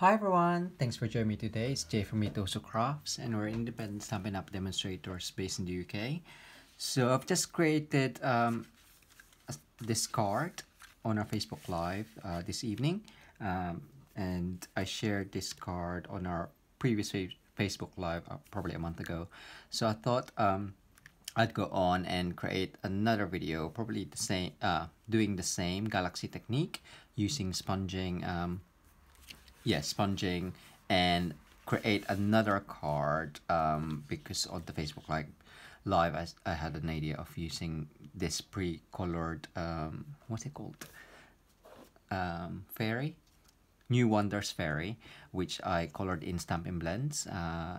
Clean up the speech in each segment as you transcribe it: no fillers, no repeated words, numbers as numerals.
Hi everyone, thanks for joining me today. It's Jay from Mitosu Crafts and we're independent Stampin' Up demonstrators based in the UK. So I've just created this card on our Facebook Live this evening, and I shared this card on our previous Facebook Live probably a month ago. So I thought I'd go on and create another video, probably the same, doing the same galaxy technique using sponging. Sponging and create another card because on the Facebook Live I had an idea of using this pre-colored what's it called, fairy, New Wonders fairy, which I colored in Stampin' Blends,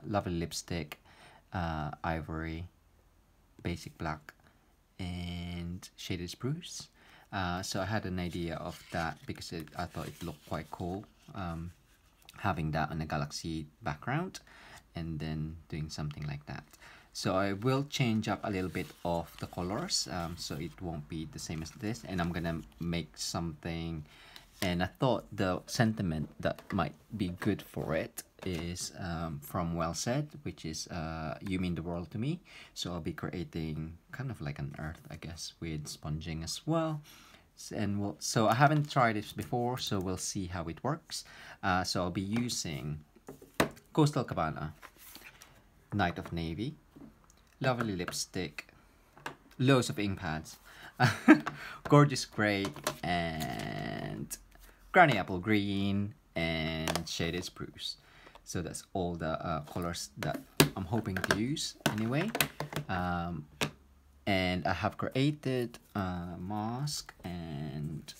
lovely lipstick, ivory, basic black, and shaded spruce. So I had an idea of that because I thought it looked quite cool, having that on a galaxy background and then doing something like that. So I will change up a little bit of the colors, so it won't be the same as this, and I'm gonna make something. And I thought the sentiment that might be good for it is from Well Said, which is you mean the world to me. So I'll be creating kind of like an earth, I guess, with sponging as well. And so I haven't tried this before, so we'll see how it works. So I'll be using Coastal Cabana, Night of Navy, lovely lipstick, loads of ink pads, gorgeous gray, and Granny Apple Green, and shaded spruce. So that's all the colors that I'm hoping to use anyway. And I have created a mask and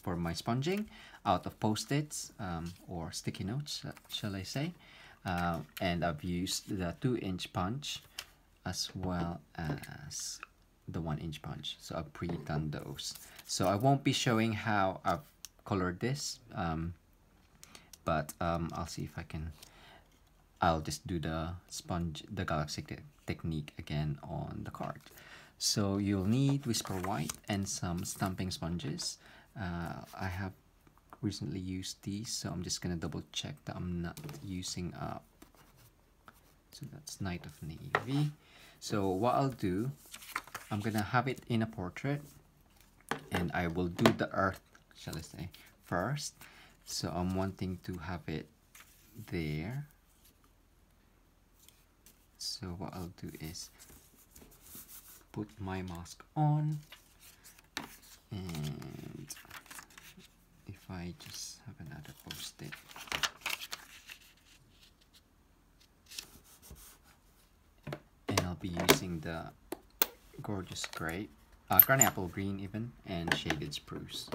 for my sponging out of post-its or sticky notes, shall I say. And I've used the 2-inch punch as well as the 1-inch punch. So I've pre-done those. So I won't be showing how I've colored this, but I'll see if I can. I'll just do the galaxy technique again on the card. So you'll need Whisper White and some stamping sponges. I have recently used these, so I'm just gonna double check that I'm not using up. So that's Night of Navy. So what I'll do, I'm gonna have it in a portrait, and I will do the earth, shall I say, first. So I'm wanting to have it there. So what I'll do is put my mask on, and if I just have another post-it, and I'll be using the gorgeous gray, Granny Apple Green even, and shaded spruce.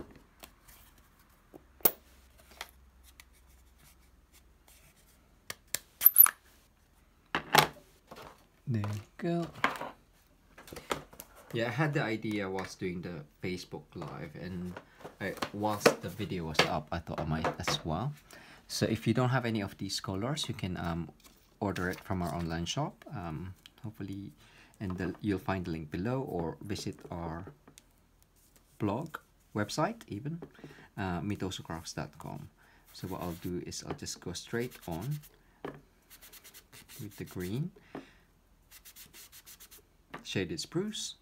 There you go. Yeah, I had the idea whilst doing the Facebook Live, and whilst the video was up, I thought I might as well. So if you don't have any of these colors, you can order it from our online shop, hopefully, and you'll find the link below, or visit our blog, website even, mitosocrafts.com. So what I'll do is I'll just go straight on with the green, shaded spruce.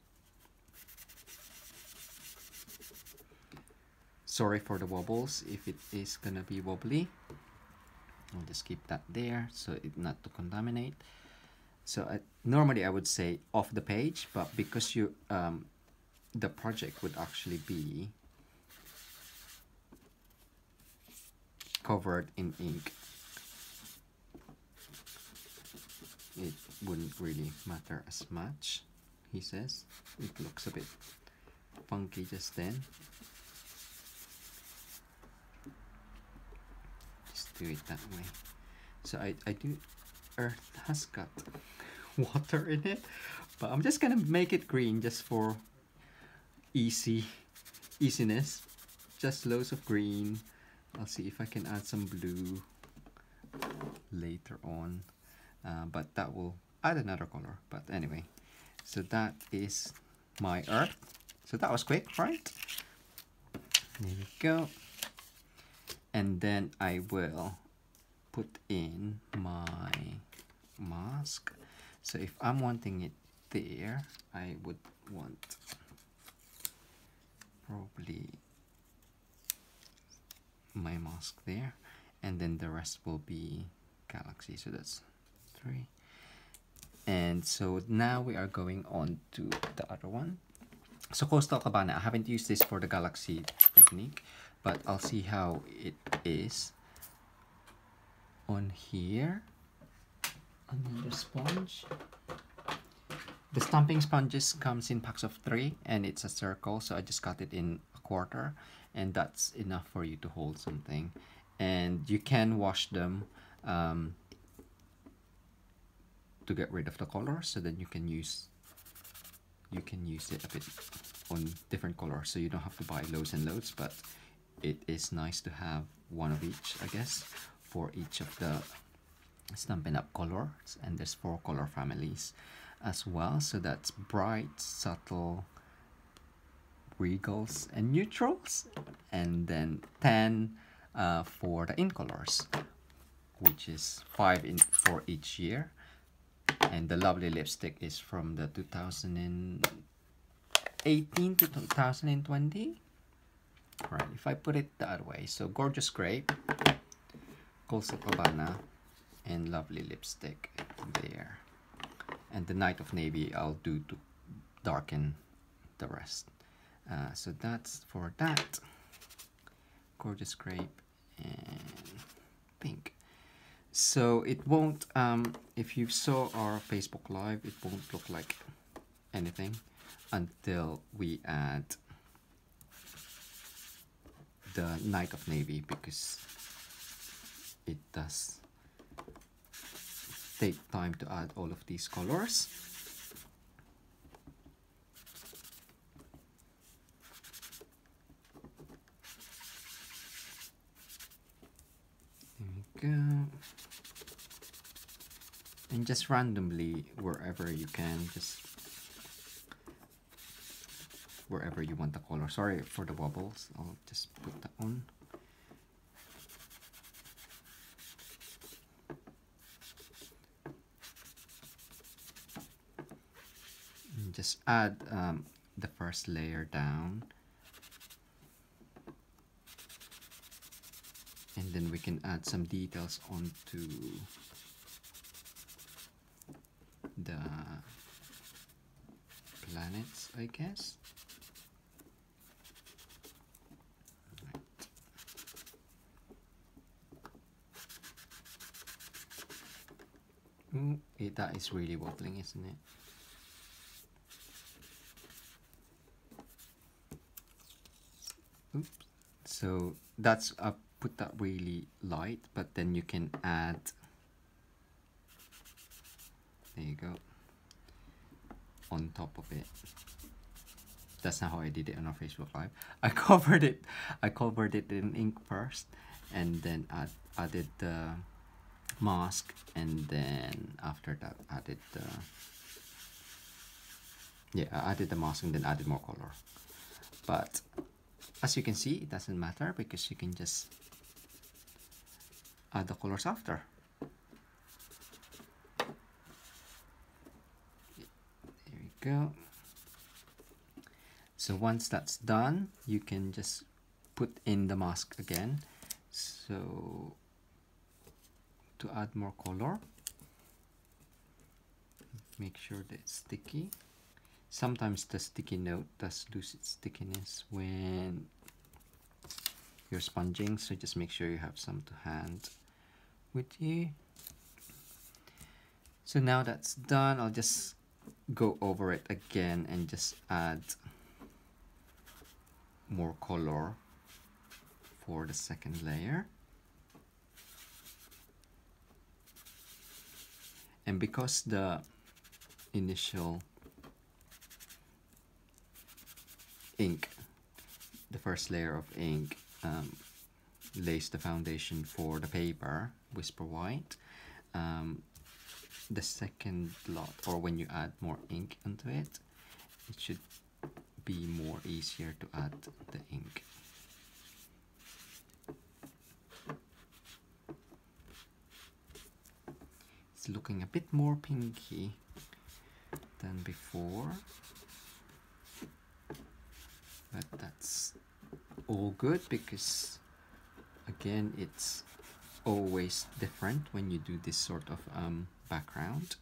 Sorry for the wobbles if it is gonna be wobbly. I'll just keep that there so it not to contaminate. So normally I would say off the page, but because you the project would actually be covered in ink, it wouldn't really matter as much, he says. It looks a bit funky just then. Just do it that way. So I do, earth has got water in it, but I'm just gonna make it green just for easiness. Just loads of green. I'll see if I can add some blue later on. But that will add another color. But anyway, so that is my earth. So that was quick, right? There we go. And then I will put in my mask. So if I'm wanting it there, I would want probably my mask there, and then the rest will be galaxy. So that's 3. And so now we are going on to the other one. So Coastal Cabana, I haven't used this for the galaxy technique, but I'll see how it is on here. Another sponge. The stamping sponges comes in packs of 3, and it's a circle, so I just cut it in a quarter, and that's enough for you to hold something. And you can wash them to get rid of the color, so that you can use it a bit on different colors, so you don't have to buy loads and loads, but it is nice to have one of each, I guess, for each of the Stampin' Up colors. And there's 4 color families as well, so that's bright, subtle, regals, and neutrals, and then 10 for the in colors, which is 5 in for each year. And the lovely lipstick is from the 2018 to 2020. Right, if I put it that way, so Gorgeous Grape, Coastal Cabana, and lovely lipstick there. And the Night of Navy I'll do to darken the rest. So that's for that. Gorgeous Grape and pink. So it won't, if you saw our Facebook Live, it won't look like anything until we add the Night of Navy, because it does take time to add all of these colors. There we go. And just randomly, wherever you can, just wherever you want the color. Sorry for the bubbles, I'll just put that on. And just add the first layer down. And then we can add some details onto the planets, I guess. Right. Ooh, that is really wobbling, isn't it? Oops. So that's put that really light, but then you can add, there you go, on top of it. That's not how I did it on our Facebook Live. I covered it in ink first, and then added the mask, and then after that added the, I added the mask and then added more color. But as you can see, it doesn't matter, because you can just add the colors after. There we go. So once that's done, you can just put in the mask again. So to add more color, make sure that it's sticky. Sometimes the sticky note does lose its stickiness when you're sponging, so just make sure you have some to hand with you. So now that's done, I'll just go over it again and just add more color for the second layer. And because the initial ink, the first layer of ink, lays the foundation for the paper, Whisper White, the second lot, or when you add more ink into it, it should be more easier to add the ink. it's looking a bit more pinky than before, but that's all good because again it's always different when you do this sort of background,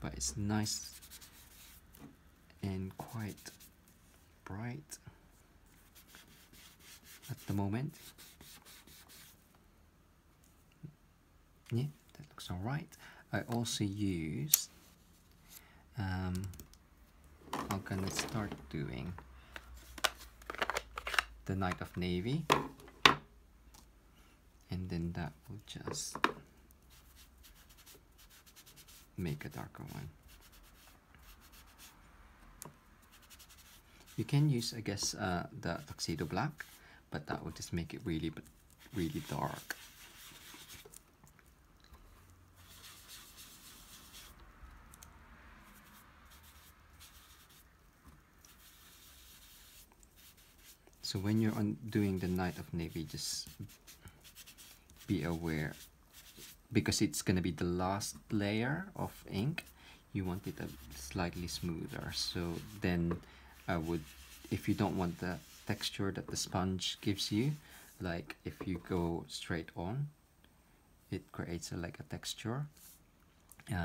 but it's nice and quite bright at the moment. Yeah, that looks all right. I also use I'm gonna start doing the Night of Navy, and then that will just make a darker one. You can use, I guess, the Tuxedo Black, but that will just make it really dark. So when you're doing the Night of Navy, just be aware, because it's going to be the last layer of ink, you want it a slightly smoother. So then I would, if you don't want the texture that the sponge gives you, like if you go straight on, it creates like a texture.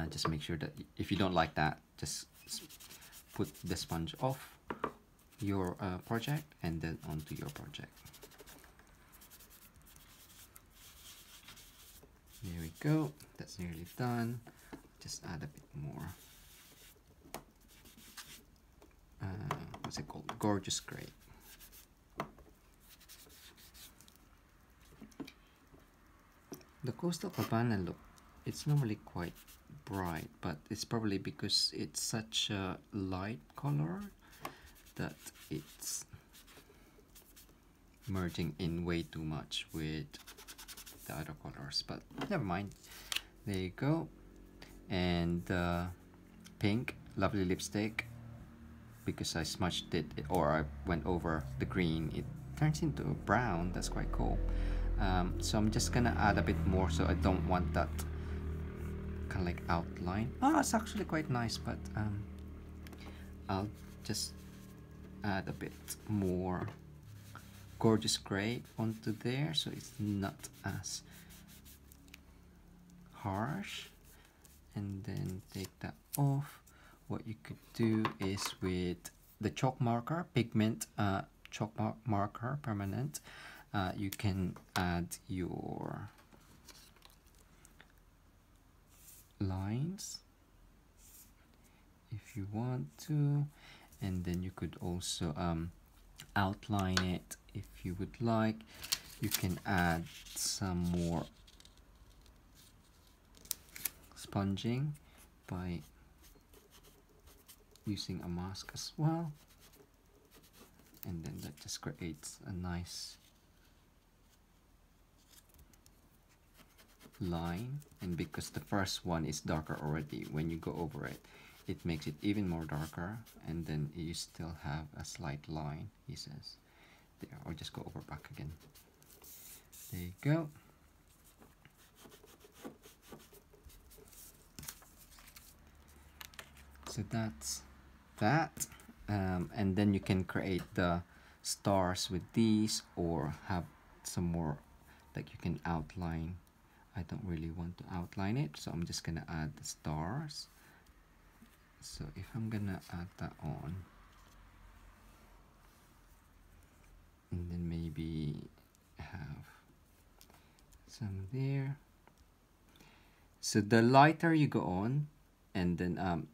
Just make sure that if you don't like that, just put the sponge off your project and then onto your project. There we go, that's nearly done. Just add a bit more what's it called, Gorgeous Gray. The Coastal Cabana look, it's normally quite bright, but it's probably because it's such a light color that it's merging in way too much with the other colors, but never mind. There you go. And pink, lovely lipstick, because I smudged it, or I went over the green, it turns into a brown. That's quite cool. So I'm just gonna add a bit more, so I don't want that kind of like outline. Oh, it's actually quite nice, but I'll just add a bit more Gorgeous Gray onto there, so it's not as harsh. And then take that off. What you could do is with the chalk marker, pigment chalk marker, permanent, you can add your lines if you want to, and then you could also outline it if you would like. You can add some more sponging by using a mask as well, and then that just creates a nice line. And because the first one is darker already, when you go over it, it makes it even more darker, and then you still have a slight line, he says. There, or just go over back again. There you go. So that's that, and then you can create the stars with these, or have some more, like you can outline. I don't really want to outline it, so I'm just gonna add the stars. So if I'm gonna add that on, and then maybe have some there. So the lighter you go on, and then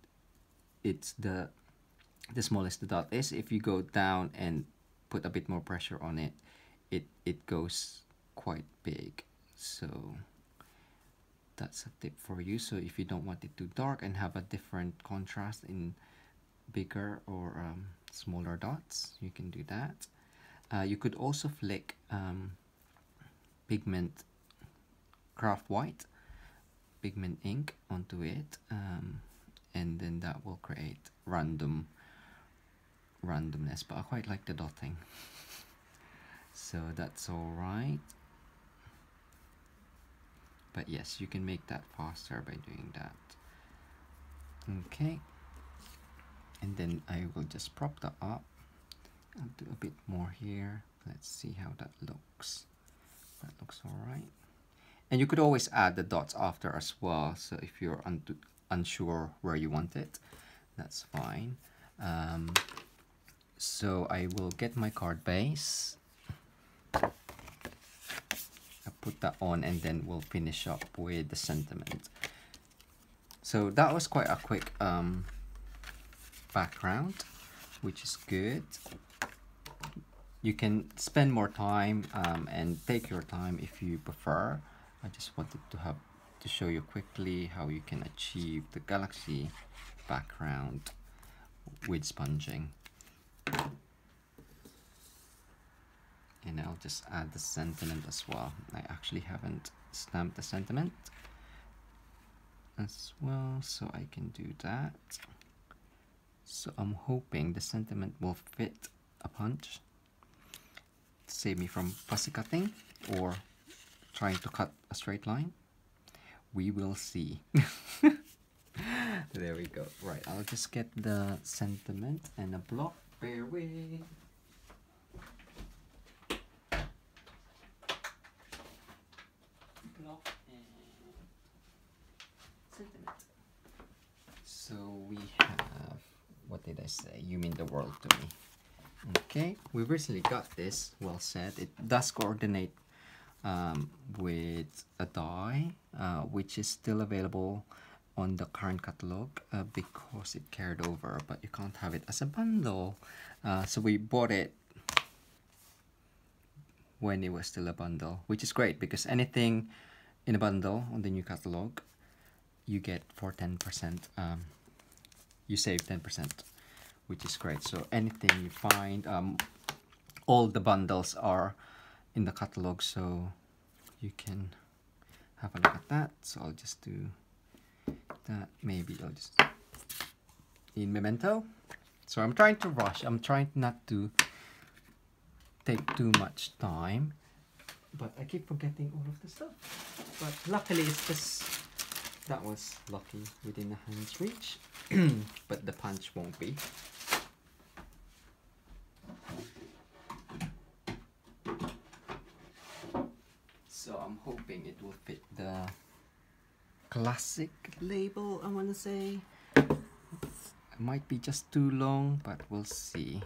it's the smallest the dot is. If you go down and put a bit more pressure on it, it goes quite big. So that's a tip for you. So if you don't want it too dark and have a different contrast in bigger or smaller dots, you can do that. You could also flick pigment craft white pigment ink onto it, and then that will create randomness, but I quite like the dotting. So that's all right. But yes, you can make that faster by doing that. Okay, and then I will just prop that up. I'll do a bit more here. Let's see how that looks. That looks all right. And you could always add the dots after as well. So if you're unsure where you want it, that's fine. So I will get my card base. I put that on, and then we'll finish up with the sentiment. So that was quite a quick background, which is good. You can spend more time and take your time if you prefer. I just wanted to show you quickly how you can achieve the galaxy background with sponging. And I'll just add the sentiment as well. I actually haven't stamped the sentiment as well, so I can do that. So I'm hoping the sentiment will fit a punch, save me from fussy cutting or trying to cut a straight line. We will see. There we go. Right, I'll just get the sentiment and a block. Bear with. Block and sentiment. So we have, what did I say? You mean the world to me. Okay, we recently got this, well said. It does coordinate with a die, which is still available on the current catalog because it carried over, but you can't have it as a bundle. So we bought it when it was still a bundle, which is great because anything in a bundle on the new catalog, you get for 10%, you save 10%, which is great. So anything you find, all the bundles are in the catalog, so you can have a look at that. So I'll just do that. Maybe I'll just in Memento. So I'm trying to rush. I'm trying not to take too much time, but I keep forgetting all of the stuff. But luckily it's just, that was lucky, within a hand's reach. But the punch won't be. So I'm hoping it will fit the classic label, I want to say. It might be just too long, but we'll see.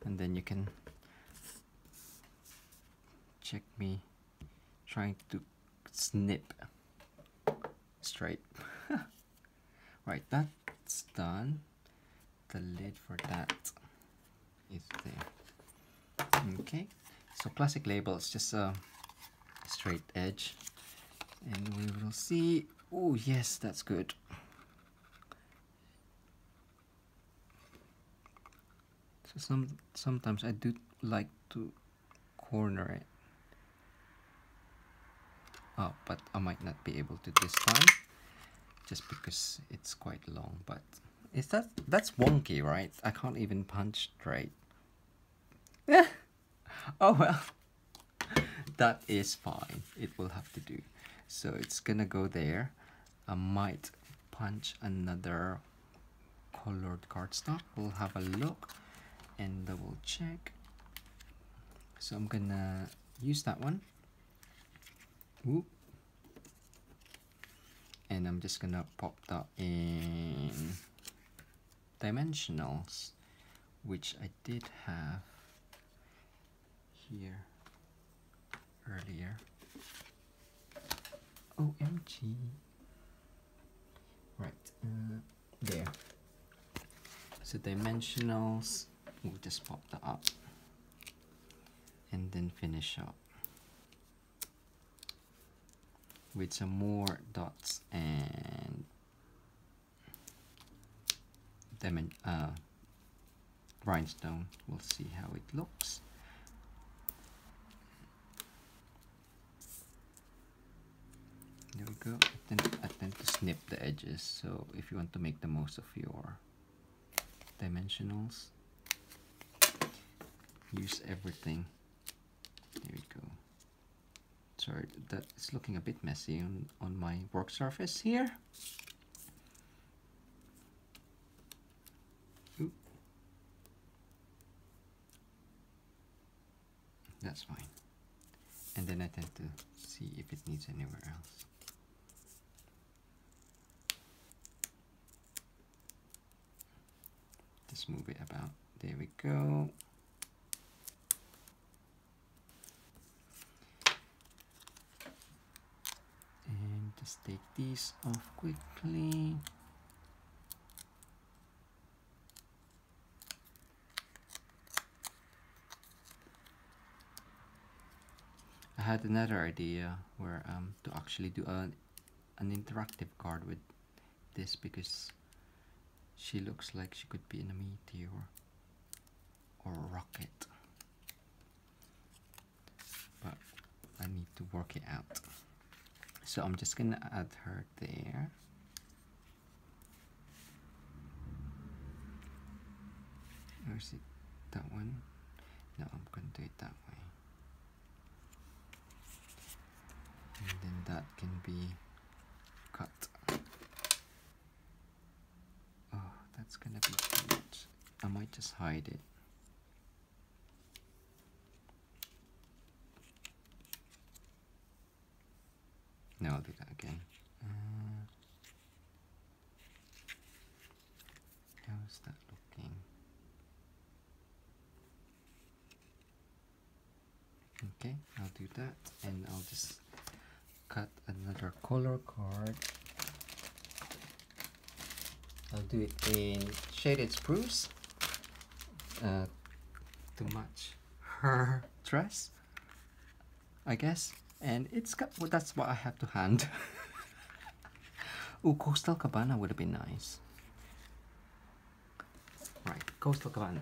And then you can check me trying to snip straight. Right, that's done. The lid for that is there. Okay, so classic label is just a straight edge, and we will see. Oh yes, that's good. So sometimes I do like to corner it up, but I might not be able to this time just because it's quite long. But is that's wonky, right? I can't even punch straight. Oh well. That is fine. It will have to do. So it's gonna go there. I might punch another colored cardstock. We'll have a look and double check. So I'm gonna use that one. Ooh. And I'm just gonna pop that in dimensionals, which I did have here earlier. OMG. Right, there. So dimensionals, we'll just pop that up and then finish up with some more dots and rhinestone. We'll see how it looks. There we go. I tend to snip the edges, so if you want to make the most of your dimensionals, use everything. There we go. Sorry, that is looking a bit messy on my work surface here. Ooh. That's fine. And then I tend to see if it needs anywhere else. Just move it about. There we go. And just take these off quickly. I had another idea where to actually do an interactive card with this, because she looks like she could be in a meteor or a rocket, but I need to work it out. So I'm just gonna add her there. Or is it that one? No, I'm gonna do it that way. And then that can be cut. Oh, that's gonna be too much. I might just hide it. No, I'll do that again. How's that looking? Okay, I'll do that, and I'll just cut another color card. I'll do it in shaded spruce to match her dress, I guess. And it's got, well, that's what I have to hand. Ooh, Coastal Cabana would have been nice. Right, Coastal Cabana.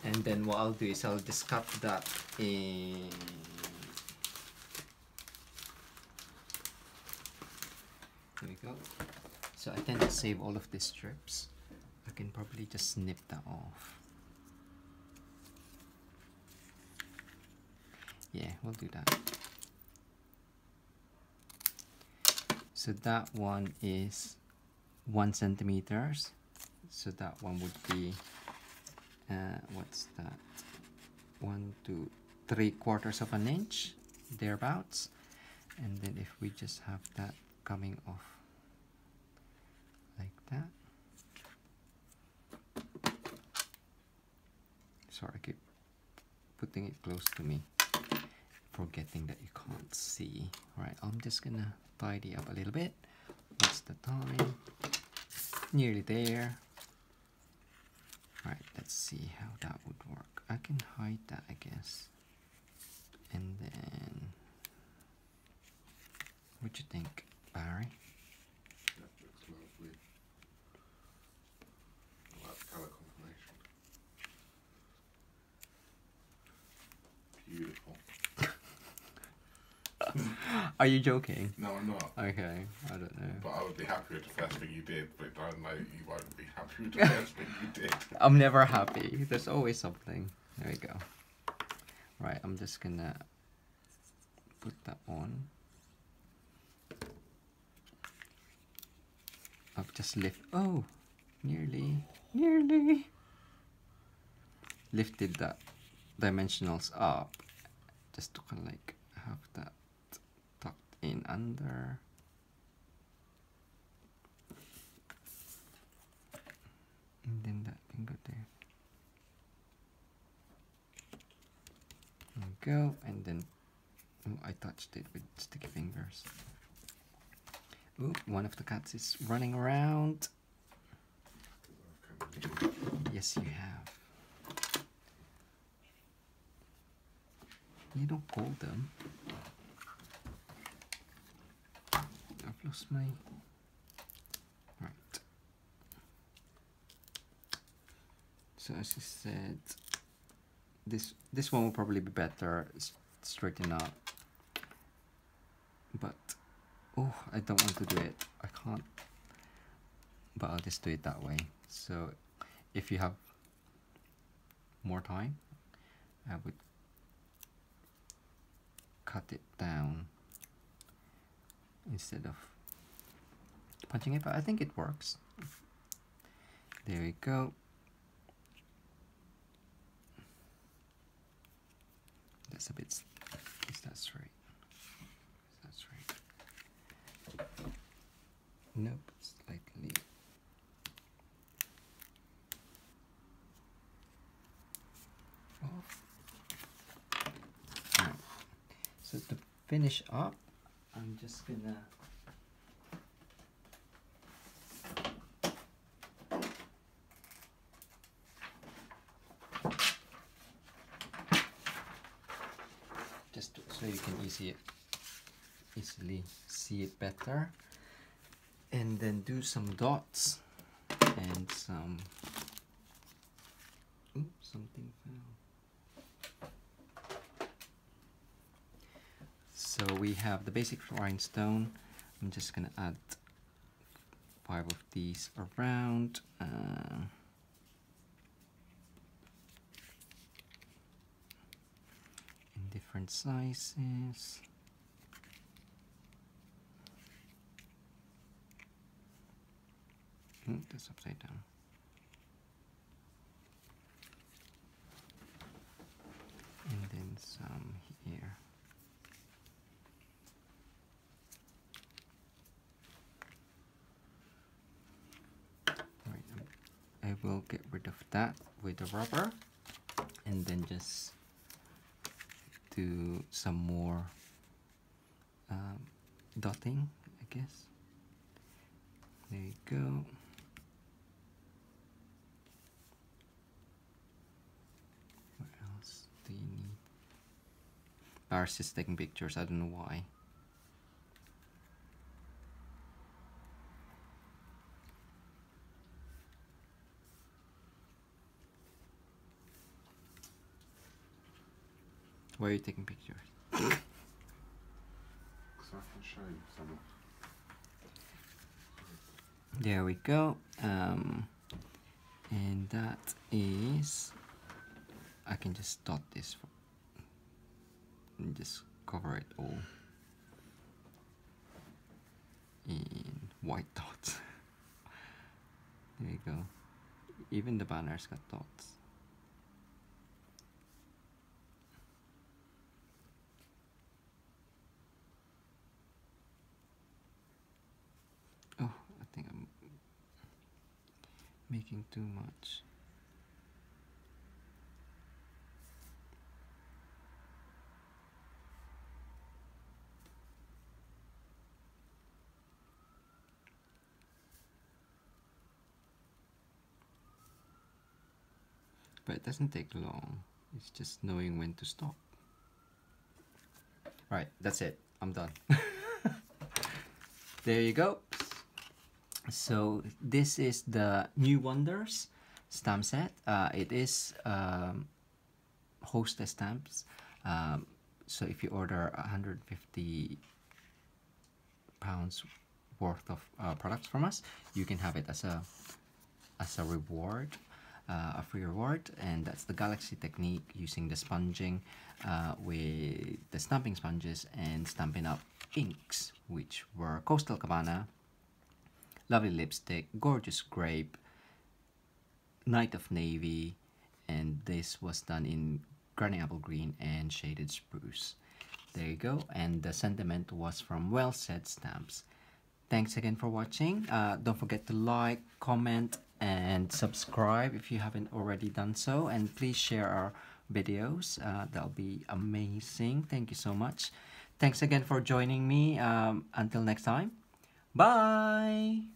And then what I'll do is I'll just cut that in. There we go. So I tend to save all of these strips. I can probably just snip that off. Yeah, we'll do that. So that one is 1 centimeter. So that one would be, what's that? 1 to 3/4 of an inch, thereabouts. And then if we just have that coming off like that. Sorry, I keep putting it close to me, forgetting that you can't see. Right, I'm just gonna tidy up a little bit. What's the time? Nearly there. Right, let's see how that would work. I can hide that, I guess. And then, what you think, Barry? That looks lovely. I like the colour confirmation. Beautiful. Are you joking? No, I'm not. Okay, I don't know. But I would be happy with the first thing you did, but I know you won't be happy with the first thing you did. I'm never happy. There's always something. There we go. Right, I'm just gonna put that on. I'll just lift. Oh, nearly lifted that dimensionals up, just to kind of like have that tucked in under. And then that can go there. There we go. And then, oh, I touched it with sticky fingers. Ooh, one of the cats is running around. Yes, you have. You don't call them. I've lost my... Right. So as I said, this one will probably be better straighten up. But oh, I don't want to do it. I can't. But I'll just do it that way. So if you have more time, I would cut it down instead of punching it, but I think it works. There you go. That's a bit, is that straight? Is that straight? Nope, slightly. Off. Now, so to finish up, I'm just gonna just so you can easily see it better, and then do some dots and some, oops, something fell. So we have the basic rhinestone. I'm just gonna add 5 of these around. In different sizes. That's upside down. And then some here. Right, I will get rid of that with the rubber, and then just do some more dotting, I guess. There you go. What else do you need? Bar's just taking pictures, I don't know why. Why are you taking pictures? So I can show you some of. There we go. And that is, I can just dot this and just cover it all in white dots. There you go. Even the banner's got dots. Oh, I think I'm making too much. But it doesn't take long. It's just knowing when to stop. Right, that's it. I'm done. There you go. So this is the New Wonders stamp set. It is hostess stamps. So if you order 150 pounds worth of products from us, you can have it as a reward, a free reward. And that's the Galaxy technique, using the sponging with the stamping sponges and Stampin' Up inks, which were Coastal Cabana, Lovely Lipstick, Gorgeous Grape, Night of Navy, and this was done in Granny Apple Green and Shaded Spruce. There you go. And the sentiment was from Well Said Stamps. Thanks again for watching. Don't forget to like, comment, and subscribe if you haven't already done so. And please share our videos. That'll be amazing. Thank you so much. Thanks again for joining me. Until next time. Bye!